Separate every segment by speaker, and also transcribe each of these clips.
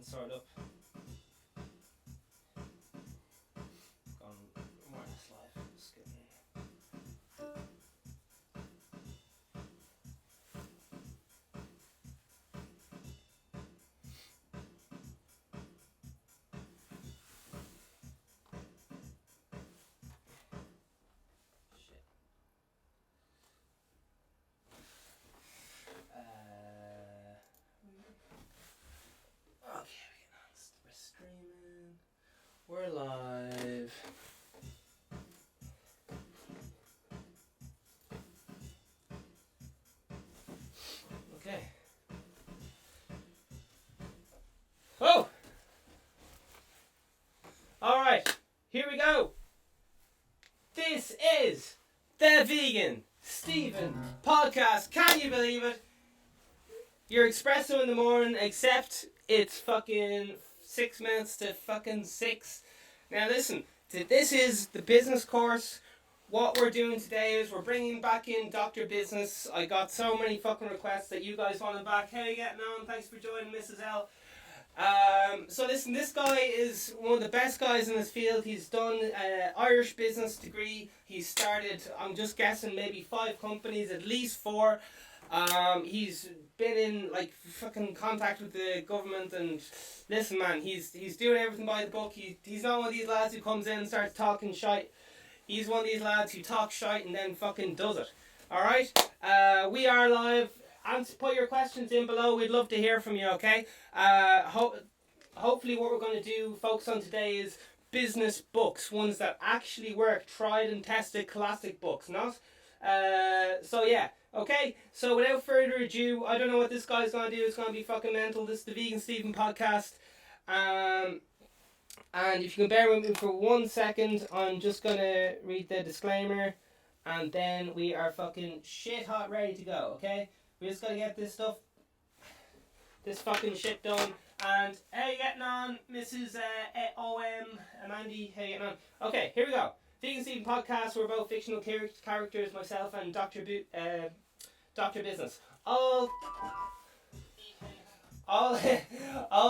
Speaker 1: getting sorted up. Gone more or less live. Just getting shit. Okay, we're streaming. We're live. Okay. Oh! Alright, here we go. This is the Vegan Stephen podcast. Can you believe it? Your espresso in the morning, except it's fucking 6 minutes to fucking 6. Now listen, this is the business course. What we're doing today is we're bringing back in Dr. Business. I got so many fucking requests that you guys want him back. How are you getting on? Thanks for joining, Mrs. L. So listen, this guy is one of the best guys in his field. He's done Irish business degree. He's started, I'm just guessing, maybe 5 companies, at least 4. He's been in like fucking contact with the government, and listen, man, he's doing everything by the book. He's not one of these lads who comes in and starts talking shite. He's one of these lads who talks shite and then fucking does it. Alright? We are live. Put your questions in below. We'd love to hear from you, okay? Hopefully what we're going to do, focus on today, is business books. Ones that actually work. Tried and tested classic books, not? So yeah. Okay, so without further ado, I don't know what this guy's going to do. It's going to be fucking mental. This is the Vegan Stephen podcast. And if you can bear with me for 1 second, I'm just going to read the disclaimer. And then we are fucking shit hot ready to go, okay? We just got to get this this fucking shit done. And how you getting on, Mrs. O.M. Amandy? How you getting on? Okay, here we go. Vegan Stephen podcast. We're both fictional characters, myself and Dr. Business. All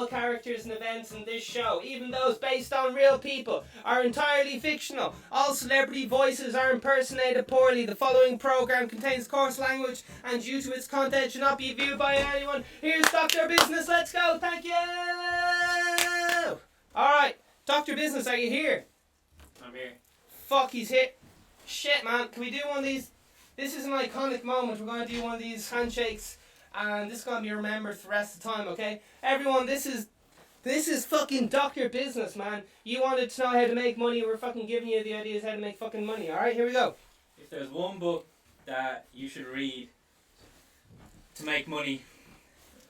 Speaker 1: characters and events in this show, even those based on real people, are entirely fictional. All celebrity voices are impersonated poorly. The following program contains coarse language and due to its content should not be viewed by anyone. Here's Dr. Business. Let's go. Thank you. Alright, Dr. Business, are you here?
Speaker 2: I'm here.
Speaker 1: Fuck, he's hit. Shit, man. Can we do one of these? This is an iconic moment. We're going to do one of these handshakes, and this is going to be remembered for the rest of the time, okay? Everyone, this is fucking Dr. Business, man. You wanted to know how to make money, we're fucking giving you the ideas how to make fucking money, alright? Here we go.
Speaker 2: If there's one book that you should read to make money,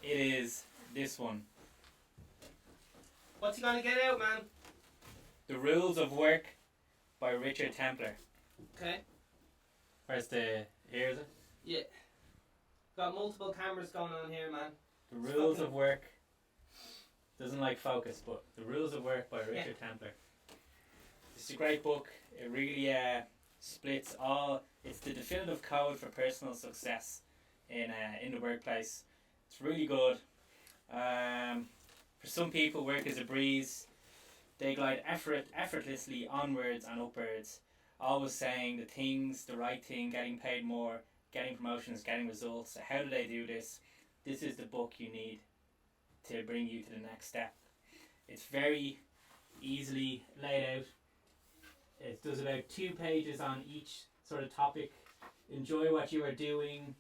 Speaker 2: it is this one.
Speaker 1: What's he going to get out, man?
Speaker 2: The Rules of Work by Richard Templer.
Speaker 1: Okay.
Speaker 2: Where's the... Here is it?
Speaker 1: Yeah. Got multiple cameras going on here, man.
Speaker 2: The Rules of Work. Doesn't like focus, but The Rules of Work by Richard Templer. It's a great book. It really splits all... It's the definitive code for personal success in the workplace. It's really good. For some people, work is a breeze. They glide effortlessly onwards and upwards, always saying the right thing, getting paid more, getting promotions, getting results. How do they do this? This is the book you need to bring you to the next step. It's very easily laid out. It does about 2 pages on each sort of topic. Enjoy what you are doing,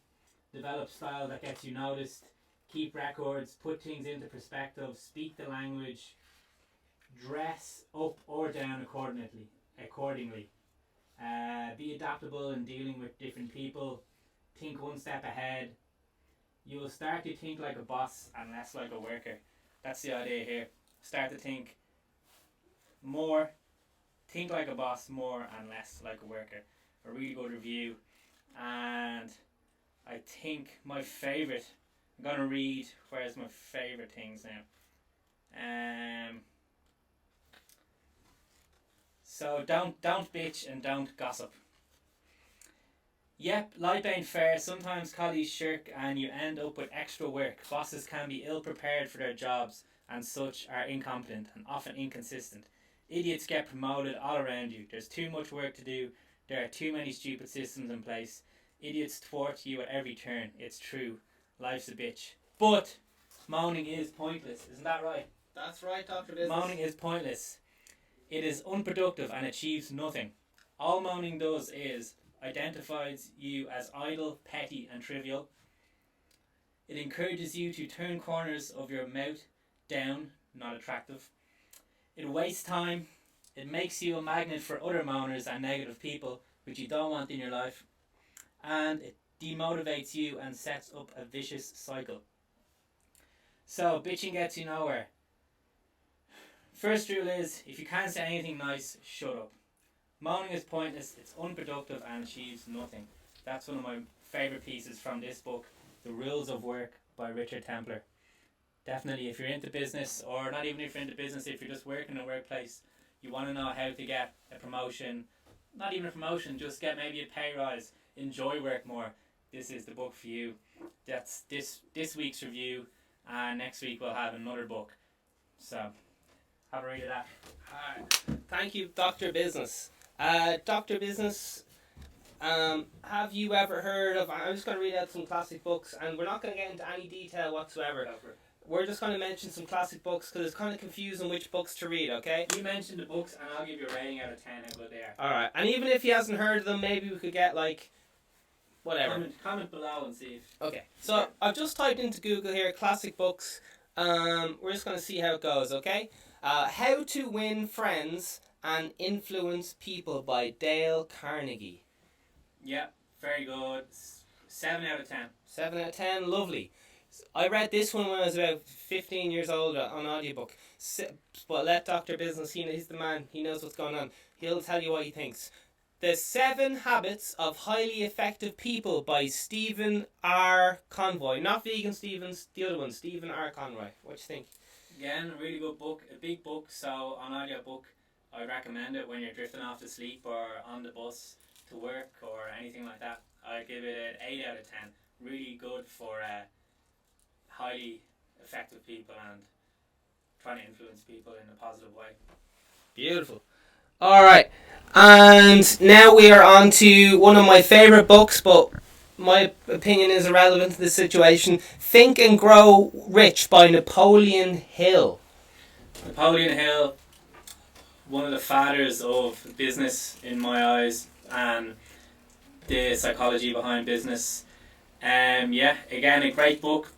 Speaker 2: develop style that gets you noticed, keep records, put things into perspective, speak the language, dress up or down accordingly. Be adaptable in dealing with different people. Think 1 step ahead. You will start to think like a boss and less like a worker. That's the idea here. Start to think more. Think like a boss more and less like a worker. A really good review. And I think my favourite, I'm going to read, where's my favourite things now? So don't bitch and don't gossip. Yep, life ain't fair. Sometimes colleagues shirk and you end up with extra work. Bosses can be ill prepared for their jobs and such are incompetent and often inconsistent. Idiots get promoted all around you. There's too much work to do. There are too many stupid systems in place. Idiots thwart you at every turn. It's true. Life's a bitch. But moaning is pointless. Isn't that right?
Speaker 1: That's right, Dr. Business.
Speaker 2: Moaning is pointless. It is unproductive and achieves nothing. All moaning does is identifies you as idle, petty and trivial. It encourages you to turn corners of your mouth down, not attractive. It wastes time. It makes you a magnet for other moaners and negative people, which you don't want in your life. And it demotivates you and sets up a vicious cycle. So, bitching gets you nowhere. First rule is, if you can't say anything nice, shut up. Moaning is pointless, it's unproductive and achieves nothing. That's one of my favourite pieces from this book, The Rules of Work by Richard Templer. Definitely, if you're into business, or not even if you're into business, if you're just working in a workplace, you want to know how to get a promotion, not even a promotion, just get maybe a pay rise, enjoy work more, this is the book for you. That's this week's review, and next week we'll have another book. So, have a read of that.
Speaker 1: Thank you, Dr. Business. Dr. Business, have you ever heard of... I'm just going to read out some classic books, and we're not going to get into any detail whatsoever. We're just going to mention some classic books, because it's kind of confusing which books to read, okay?
Speaker 2: You mentioned the books, and I'll give you a rating out of 10 how good they are.
Speaker 1: Alright, and even if he hasn't heard of them, maybe we could get, like, whatever.
Speaker 2: Comment below and see if...
Speaker 1: Okay, so I've just typed into Google here, classic books. We're just going to see how it goes, okay? How to Win Friends and Influence People by Dale Carnegie.
Speaker 2: Yeah, very good. 7 out of 10.
Speaker 1: 7 out of 10, lovely. I read this one when I was about 15 years old on audiobook. But let Dr. Business, he's the man, he knows what's going on. He'll tell you what he thinks. The 7 Habits of Highly Effective People by Stephen R. Conroy. Not Vegan Stevens, the other one, Stephen R. Conroy. What do you think?
Speaker 2: Again, a really good book, a big book, so on audiobook, I recommend it when you're drifting off to sleep or on the bus to work or anything like that. I'd give it an 8 out of 10. Really good for highly effective people and trying to influence people in a positive way.
Speaker 1: Beautiful. Alright, and now we are on to one of my favourite books, but my opinion is irrelevant to this situation. Think and Grow Rich by Napoleon Hill.
Speaker 2: Napoleon Hill, one of the fathers of business in my eyes and the psychology behind business. Yeah, again, a great book.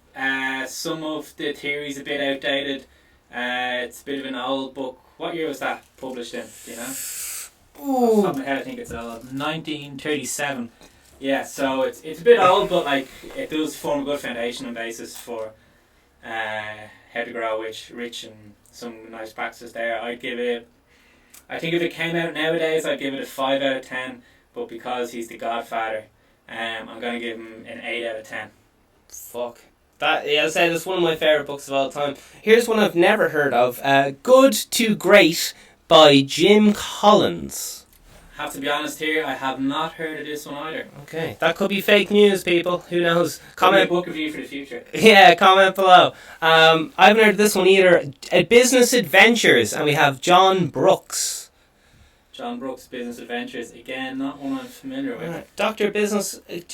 Speaker 2: Some of the theories a bit outdated. It's a bit of an old book. What year was that published in? Do you know? Off the top of my head, I think it's 1937. Yeah, so it's a bit old, but like it does form a good foundation and basis for how to grow rich and some nice practices there. I'd give it. I think if it came out nowadays, I'd give it a 5 out of 10. But because he's the godfather, I'm going to give him an 8 out of 10.
Speaker 1: Fuck. That, yeah, I say that's one of my favourite books of all time. Here's one I've never heard of. Good to Great by Jim Collins.
Speaker 2: Have to be honest here, I have not heard of this one either.
Speaker 1: Okay, that could be fake news, people. Who knows?
Speaker 2: Comment book review for the future.
Speaker 1: Yeah, comment below. I haven't heard of this one either. Business Adventures, and we have John Brooks.
Speaker 2: John Brooks' Business Adventures. Again, not one I'm familiar with.
Speaker 1: Dr. Business, is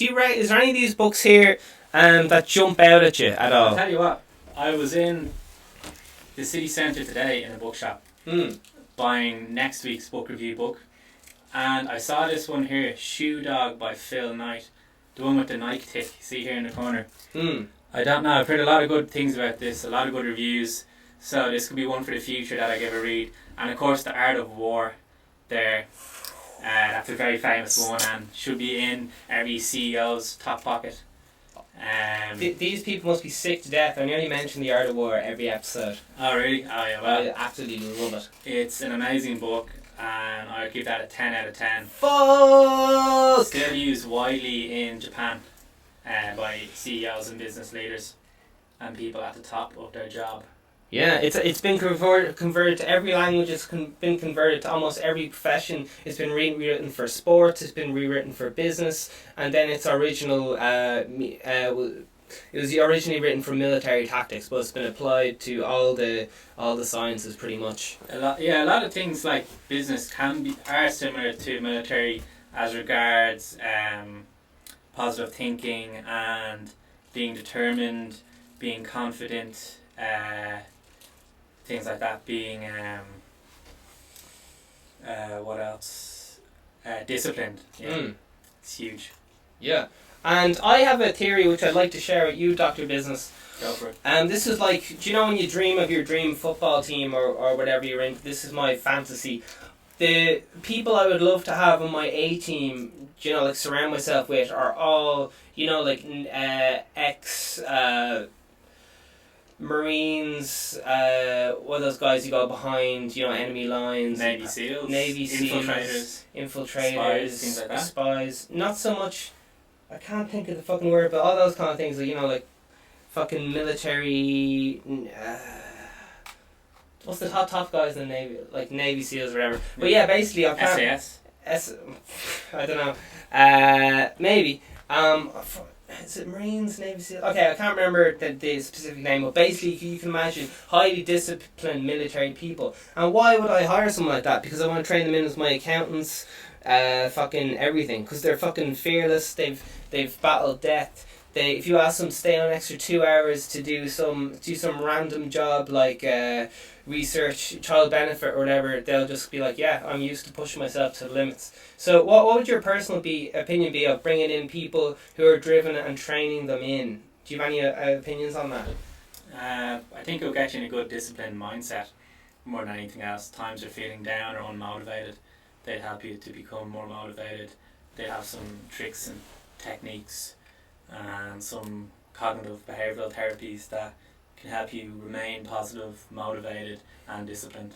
Speaker 1: there any of these books here that jump out at you at all?
Speaker 2: I'll tell you what, I was in the city centre today in a bookshop buying next week's book review book, and I saw this one here, Shoe Dog by Phil Knight, the one with the Nike tick you see here in the corner. I don't know, I've heard a lot of good things about this, a lot of good reviews, so this could be one for the future that I give a read. And of course The Art of War there, that's a very famous one and should be in every CEO's top pocket.
Speaker 1: These people must be sick to death. I nearly mention The Art of War every episode.
Speaker 2: Oh really? Oh yeah, well,
Speaker 1: I absolutely love it.
Speaker 2: It's an amazing book and I would give that a 10 out of 10.
Speaker 1: Fuck!
Speaker 2: Still used widely in Japan by CEOs and business leaders and people at the top of their job.
Speaker 1: Yeah, it's been converted to every language. It's been converted to almost every profession. It's been rewritten for sports. It's been rewritten for business. And then its original it was originally written for military tactics, but it's been applied to all the sciences pretty much.
Speaker 2: A lot of things like business are similar to military as regards positive thinking and being determined, being confident, things like that. Being what else? Disciplined. Yeah, it's huge.
Speaker 1: Yeah, and I have a theory which I'd like to share with you, Dr. Business.
Speaker 2: Go for it.
Speaker 1: This is like, do you know when you dream of your dream football team or whatever you're in? This is my fantasy. The people I would love to have on my A team, you know, like surround myself with, are all, you know, like ex Marines, what are those guys you go behind, you know, enemy lines?
Speaker 2: Navy SEALs.
Speaker 1: Infiltrators.
Speaker 2: Spies, things like that.
Speaker 1: Spies. Not so much, I can't think of the fucking word, but all those kind of things, like, you know, like fucking military. What's the top guys in the Navy? Like Navy SEALs or whatever. But yeah, basically I can't.
Speaker 2: SAS.
Speaker 1: I don't know. Maybe. Is it Marines, Navy SEALs? Okay, I can't remember the specific name, but basically you can imagine highly disciplined military people. And why would I hire someone like that? Because I want to train them in as my accountants, fucking everything. Because they're fucking fearless. They've battled death. If you ask them to stay on an extra 2 hours to do some random job like research, child benefit or whatever, they'll just be like, yeah, I'm used to pushing myself to the limits. So what would your personal opinion be of bringing in people who are driven and training them in? Do you have any opinions on that?
Speaker 2: I think it'll get you in a good disciplined mindset more than anything else. Times you're feeling down or unmotivated, they'd help you to become more motivated. They have some tricks and techniques and some cognitive behavioural therapies that can help you remain positive, motivated and disciplined.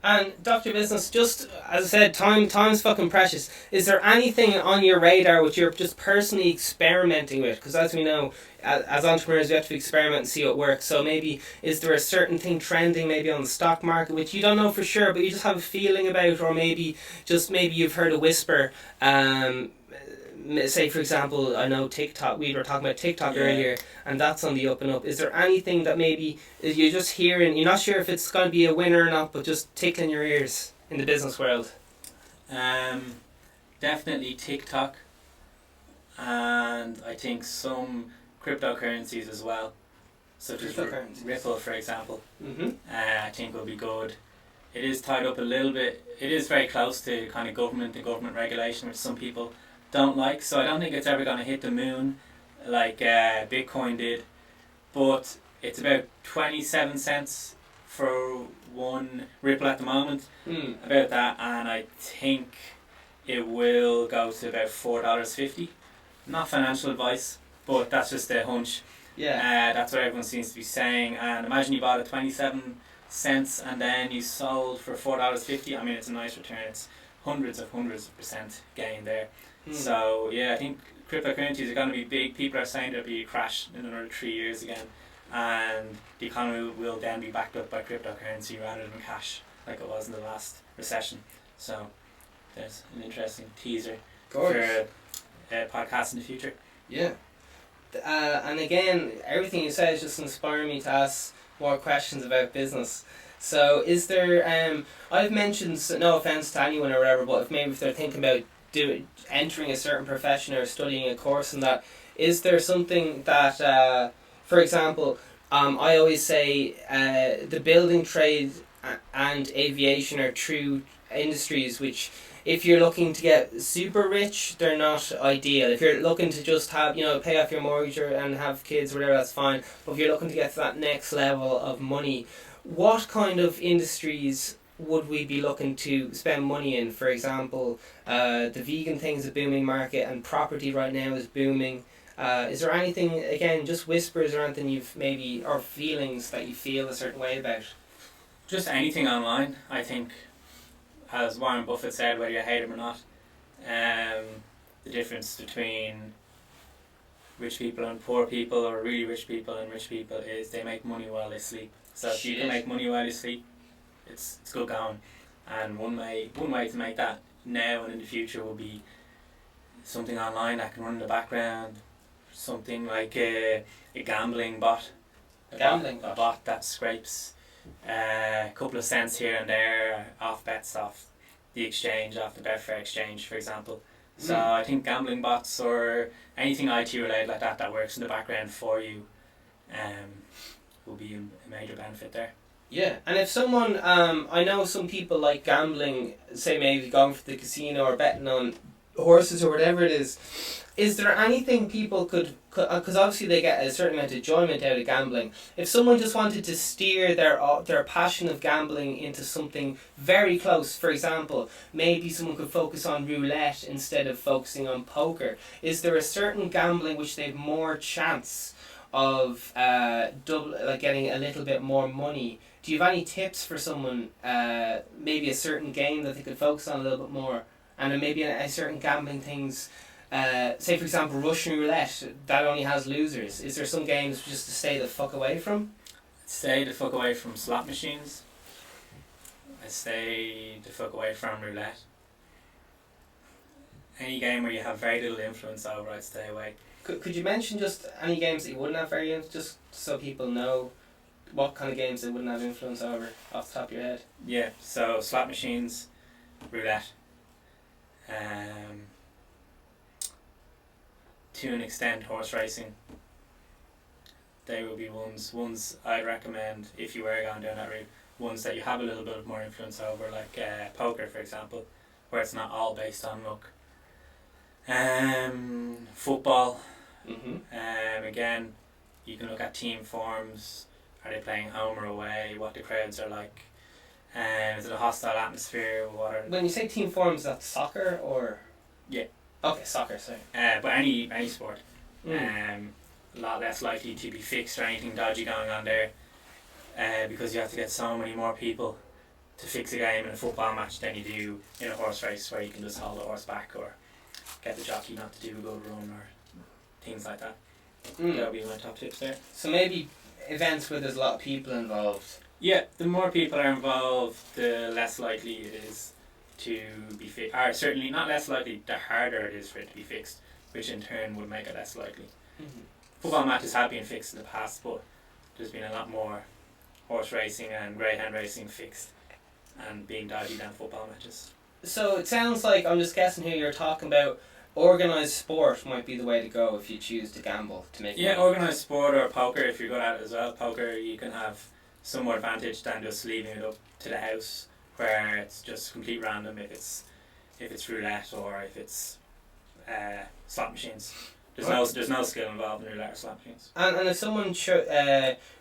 Speaker 1: And Dr. Business, just as I said, time's fucking precious. Is there anything on your radar which you're just personally experimenting with? Because as we know, as entrepreneurs, we have to experiment and see what works. So maybe, is there a certain thing trending maybe on the stock market which you don't know for sure, but you just have a feeling about, or maybe you've heard a whisper, say for example, I know TikTok, we were talking about TikTok earlier, and that's on the up and up. Is there anything that maybe you're just hearing, you're not sure if it's going to be a winner or not, but just tickling your ears in the business world?
Speaker 2: Definitely TikTok, and I think some cryptocurrencies as well, such as Ripple, for example. I think will be good. It is tied up a little bit, it is very close to kind of government and government regulation, which some people don't like, so I don't think it's ever going to hit the moon like Bitcoin did, but it's about 27 cents for one Ripple at the moment, about that, and I think it will go to about $4.50. Not financial advice, but that's just a hunch. That's what everyone seems to be saying. And imagine you bought at 27 cents and then you sold for $4.50. I mean, it's a nice return. It's hundreds of percent gain there. So yeah, I think cryptocurrencies are going to be big. People are saying there'll be a crash in another 3 years again, and the economy will then be backed up by cryptocurrency rather than cash like it was in the last recession. So there's an interesting teaser for a podcast in the future.
Speaker 1: Yeah. And again, everything you said is just inspiring me to ask more questions about business. So is there, I've mentioned, no offence to anyone or whatever, but if they're thinking about entering a certain profession or studying a course in that, is there something that, for example, I always say the building trade and aviation are true industries which, if you're looking to get super rich, they're not ideal. If you're looking to just have, pay off your mortgage and have kids or whatever, that's fine. But if you're looking to get to that next level of money, what kind of industries would we be looking to spend money in? For example, the vegan thing is a booming market, and property right now is booming. Is there anything, again, just whispers or anything you've maybe, or feelings that you feel a certain way about?
Speaker 2: Just anything online, I think, as Warren Buffett said, whether you hate him or not, the difference between rich people and poor people, or really rich people and rich people, is they make money while they sleep. So if you can make money while you sleep, it's good going. And one way to make that now and in the future will be something online that can run in the background, something like a gambling bot. A bot that scrapes a couple of cents here and there off bets off the exchange, off the Betfair exchange, for example. So I think gambling bots or anything IT related like that works in the background for you will be a major benefit there.
Speaker 1: Yeah, and if someone, I know some people like gambling, say maybe going for the casino or betting on horses or whatever it is there anything people could, because obviously they get a certain amount of enjoyment out of gambling, if someone just wanted to steer their passion of gambling into something very close, for example, maybe someone could focus on roulette instead of focusing on poker, is there a certain gambling which they've more chance of getting a little bit more money? Do you have any tips for someone, maybe a certain game that they could focus on a little bit more, and then maybe a certain gambling things, say for example Russian roulette, that only has losers. Is there some games just to stay the fuck away from?
Speaker 2: Stay the fuck away from slot machines. I stay the fuck away from roulette. Any game where you have very little influence over, I'd stay away.
Speaker 1: Could you mention just any games that you wouldn't have very just so people know what kind of games they wouldn't have influence over off the top of your head?
Speaker 2: Yeah, so slot machines, roulette, to an extent horse racing. They will be ones I'd recommend if you were going down that route. Ones that you have a little bit of more influence over, like poker for example, where it's not all based on luck. Football. Again, you can look at team forms. Are they playing home or away? What the crowds are like? Is it a hostile atmosphere?
Speaker 1: When you say team forms, that's soccer or?
Speaker 2: Yeah.
Speaker 1: Okay, soccer, sorry.
Speaker 2: But any sport. A lot less likely to be fixed or anything dodgy going on there, because you have to get so many more people to fix a game in a football match than you do in a horse race, where you can just hold the horse back or get the jockey not to do a good run or things like that. That would be my top tips there.
Speaker 1: So maybe events where there's a lot of people involved.
Speaker 2: Yeah, the more people are involved, the less likely it is to be fixed. Or certainly not less likely, the harder it is for it to be fixed, which in turn would make it less likely. Football matches have been fixed in the past, but there's been a lot more horse racing and greyhound racing fixed and being dodgy than football matches.
Speaker 1: So it sounds like, I'm just guessing here, you're talking about organised sport might be the way to go if you choose to gamble to make money.
Speaker 2: Organised sport or poker if you're good at it as well. Poker, you can have some more advantage than just leaving it up to the house, where it's just complete random if it's roulette or if it's slot machines. There's no skill involved in roulette or slot machines.
Speaker 1: And if someone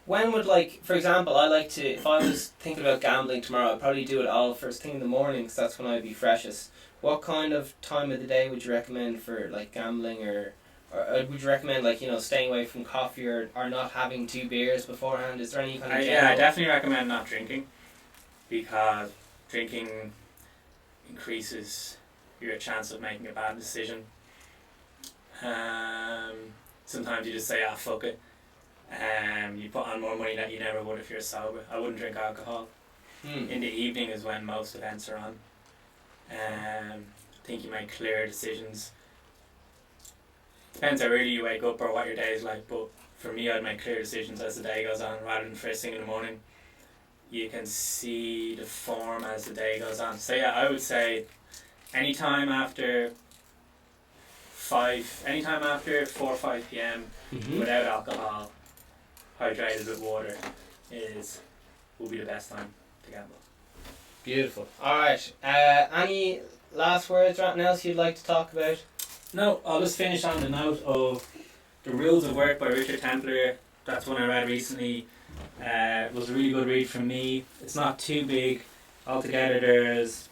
Speaker 1: when would, like, for example, I like to, if I was thinking about gambling tomorrow, I'd probably do it all first thing in the morning, because that's when I'd be freshest. What kind of time of the day would you recommend for like gambling, or would you recommend, like, staying away from coffee or not having 2 beers beforehand? Is there any kind of
Speaker 2: I definitely recommend not drinking, because drinking increases your chance of making a bad decision. Sometimes you just say, fuck it. You put on more money that you never would if you're sober. I wouldn't drink alcohol. In the evening is when most events are on. I think you make clear decisions. Depends how early you wake up or what your day is like, but for me I'd make clear decisions as the day goes on rather than first thing in the morning. You can see the form as the day goes on. So I would say anytime after 4 or 5 p.m. without alcohol, hydrated with water will be the best time to gamble.
Speaker 1: Beautiful. Alright, any last words or anything else you'd like to talk about?
Speaker 2: No, I'll just finish on the note of The Rules of Work by Richard Templer. That's one I read recently. It was a really good read from me. It's not too big. Altogether there's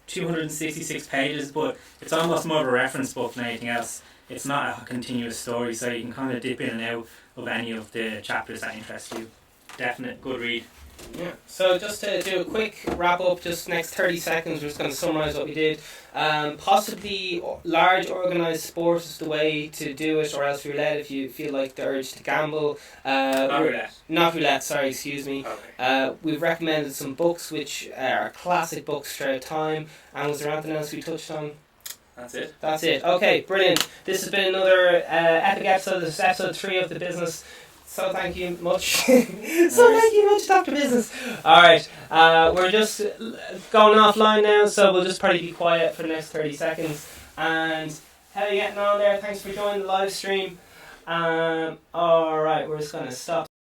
Speaker 2: 266 pages, but it's almost more of a reference book than anything else. It's not a continuous story, so you can kind of dip in and out of any of the chapters that interest you. Definite good read.
Speaker 1: Yeah. So just to do a quick wrap up, just next 30 seconds, we're just going to summarise what we did. Possibly large organised sport is the way to do it, or else roulette if you feel like the urge to gamble. Not roulette, sorry, excuse me.
Speaker 2: Okay.
Speaker 1: We've recommended some books which are classic books throughout time. And was there anything else we touched on?
Speaker 2: That's it.
Speaker 1: That's it. Okay, brilliant. This has been another epic episode. This is episode 3 of The Business. So thank you much. Thank you much, Dr. Business. Alright, we're just going offline now, so we'll just probably be quiet for the next 30 seconds. And how are you getting on there? Thanks for joining the live stream. Alright, we're just going to stop